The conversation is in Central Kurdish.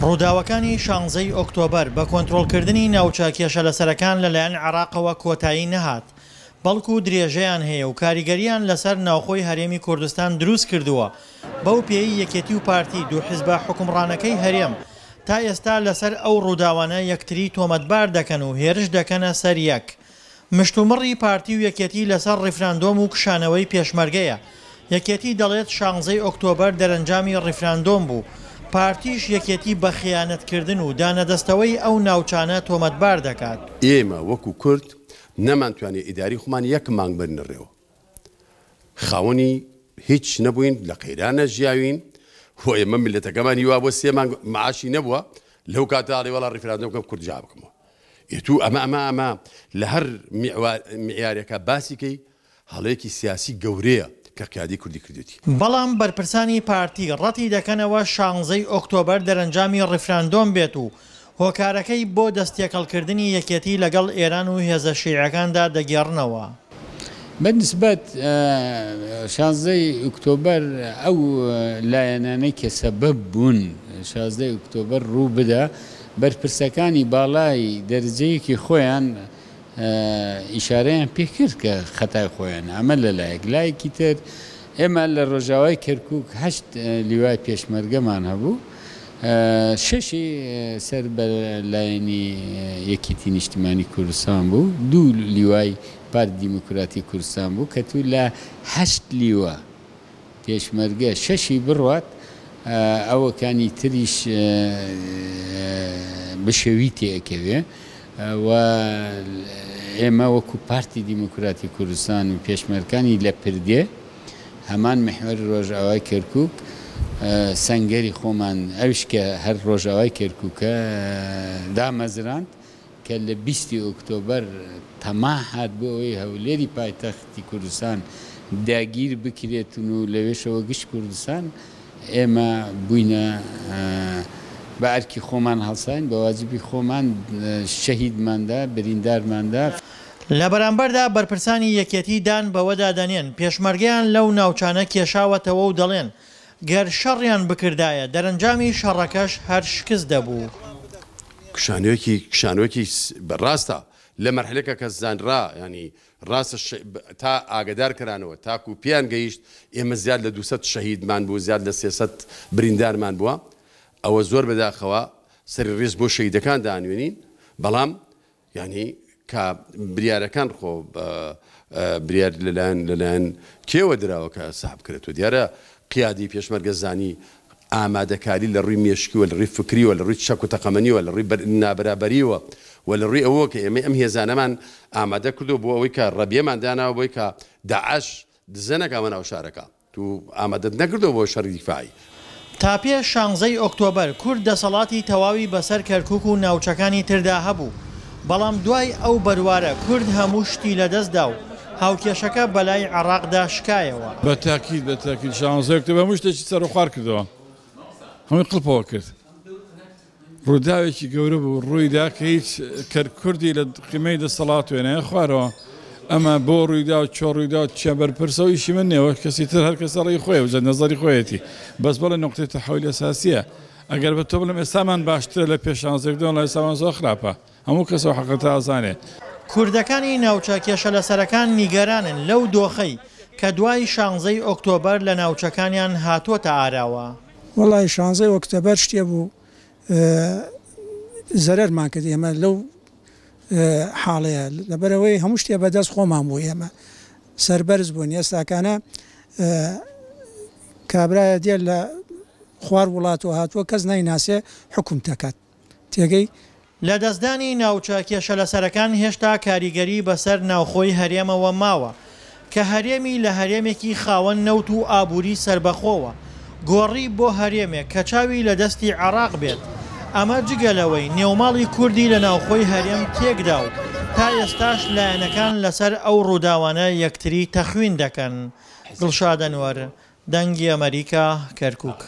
ڕووداوەکانی 16 ئۆکتۆبەر بە کۆنتڕۆڵکردنی ناوچە کێشە لەسەرەکان لەلایەن عێراقەوە کۆتایی نەهات، بەڵکو درێژەیان هەیە و کاریگەریان لەسەر ناوخۆی هەرێمی کوردستان دروست کردووە. بەو پێی یەکێتی و پارتی دوو حیزبە حکومڕانەکەی هەرێم تا ئێستا لەسەر ئەو ڕووداوانە یەکتری تۆمەتبار دەکەن و هێرش دەکەنە سەر یەک. مشتومڕی پارتی و یەکێتی لەسەر ڕیفراندۆم و کشانەوەی پێشمەرگەیە. یەکێتی دەڵێت 16 ئۆکتۆبەر دەرەنجامی ڕیفراندۆم بوو، پارتیش یەکێتی بە خیانەتکردن و دانەدەستەوەی ئەو ناوچانە تۆمەتبار دەکات. ئێمە وەکو کورد نەمانتوانێت ئیداری خۆمان یەک مانگ بنڕێەوە، خاوەنی هیچ نەبووین، لە قەیرانە ژیاوین، خۆ ئێمە میلەتەکەمان هیوا بۆ 3 مانگ معاشی نەبووە، لەو کاتاڵی وەڵا ڕیفراندۆم بکەم کورد جا بکەمەوە. ئێتوو ئەمە لە هەر معیارێکە باسیکەی هەڵەیەکی سیاسی گەورەیە کە قیادی کوردی کردێتی. بەڵام بەرپرسانی پارتی ڕەتی دەکەنەوە 16 ئۆکتۆبەر دەرەنجامی ڕیفراندۆم بێت و هۆکارەکەی بۆ دەستێکەڵکردنی یەکێتی لەگەڵ ئێران و هێزە شیعەکاندا دەگێڕنەوە. بالنسبة 16 ئۆکتۆبەر ئەو لایەنانەی کە سەبەب بوون 16 ئۆکتۆبەر ڕوو بدە، بەرپرسەکانی باڵای دەرجەیەکی خۆیان ئیشارەیان پێکرد کە خەتای خۆیان ئەمە لەلایەک لایەکی تر. ئێمە لە ڕۆژاوای کەرکووک 8 لیوای پێشمەرگەمان هەبوو، 6 سەر بە لایەنی یەکێتی نیشتیمانی کوردستان بوو، 2 لیوای پارتی دیموکراتی کوردستان بوو کە تو لە 8 لیوە پێشمەرگە 6 بڕوات، ئەوەکانی تریش بەشێوی تێکەوێ و ئێمە وەکو پارتی دیموکراتی کوردستان و پێشمەرگەکانی لە پردێ هەمان محور ڕۆژاوای کەرکووک سەنگەری خۆمان ئەوش کە هەر ڕۆژاوای کەرکووکە دامەزراند کە لە 20 ئۆکتۆبەر تەما هات بۆ ئەوەی هەولێری پایتەختی کوردستان داگیر بکرێتن و لەوێشەوە گشت کوردستان. ئێمە بووینە بە ئەرکی خۆمان هەڵساین، بە واجبی خۆمان شەهیدماندا بریندارماندا. لە بەرامبەردا بەرپرسانی یەکێتی دان بەوەدا دەنێن پێشمەرگیان لەو ناوچانە کێشاوەتەوە و دەڵێن گەر شەڕیان بکردایە دەرەنجامی شەڕەکەش هەر شکست دەبوو. کشانەوەکی بەڕاستە لە مەرحلەکە کە زانرا، ینی ڕاستە تا ئاگدار کەرانەوە تاکو پیان گەیشت ئێمە زیاد لە 200 شەهیدمان بوو، زیاد لە 300 بریندارمان بووە. ئەوە زۆر بەداخەوە سەری ڕێز بۆ شەهیدەکان دانوێنین، بەڵام ینی کە بریارەکان خۆ بریار لەلایەن کێوە دراوە کە ساحب کرێتەوە. دیارە قیادی پێشمەرگە زانی ئامادەکاری لە ڕووی مێشکیوە، لە ڕووی فکریوە، لە ڕووی چەک و تەقەمەنیوە، لە ڕووی نابرابەریوە و لە ڕووی ئەوە کە ئێمە ئەم هێزانەمان ئامادە کردو بۆ ئەوەی کە ڕەبیەمان داناوە بۆی کە داعش دزەنەکەمە ناو شارەکە، تو ئامادەت نەکردەوە بۆ شەڕی دیفاعی. تا پێش 16 ئۆکتۆبەر کورد دەسەڵاتی تەواوی بەسەر کەرکووک و ناوچەکانی تردا هەبوو، بەڵام دوای ئەو بەروارە کورد هەموو شتی لەدەستدا و هاوکێشەکە بەلای عێراقدا شکایەوە. بەتاکید 16 ئۆکتۆبەر هەموو شتێکی سەر و خوار کردەوە، هەمووی قڵپەوە کرد. ڕووداوێکی گەورە بوو ڕوویدا کە هیچ کوردی لە قیمەی دەسەڵات وێنەیە خوارەوە. ئەمە بۆ ڕوویدا و چۆ ڕوویدا چێ بەرپرسە و ئیشی من نێوە، کەسی تر هەر کەسە ڕێی خۆی وجە نەزەری خۆیەتی، بەس بەڵێ نقطەی تەحویل ئەساسیە. ئەگەر بە تۆ بڵم ئێستامان باشترە لە پێش 16 لە ئێستامان زۆر خراپە، هەموو کەسەوە حەقەتە ئازانێ. کوردەکانی ناوچە کێشە لەسەرەکان نیگەرانن لەو دۆخەی کە دوای 16 ئۆکتۆبەر لە ناوچەکانیان هاتووەتە ئاراوە. وەڵای 16 ئۆکتۆبەر شتێ بوو زەرەرمان کرد ئێمە لەو حاڵەیە، لەبەرەوەی هەموو شتێ بەدەست خۆمان بوو، ئێمە سەربەرز بوون. ئێستاکانە کابرایە دێ لە خوار وڵاتەوە هاتووە کەس نایناسێ حکوم دەکات تێگەی. لە دەستدانی ناوچە کێشە لەسەرەکان هێشتا کاریگەری بەسەر ناوخۆی هەرێمەوە ماوە کە هەرێمی لە هەرێمێکی خاوەن نەوت و ئابووری سربەخۆوە گۆڕی بۆ هەرێمێک کە چاوی لە دەستی عێراق بێت. ئەمە جگەلەوەی نێوماڵی کوردی لە ناوخۆی هەرێم تێکدا و تا ئێستاش لایەنەکان لەسەر ئەو ڕووداوانە یەکتری تەخوین دەکەن. دڵشاد ئەنوەر، دەنگی ئەمریکا، کەرکووک.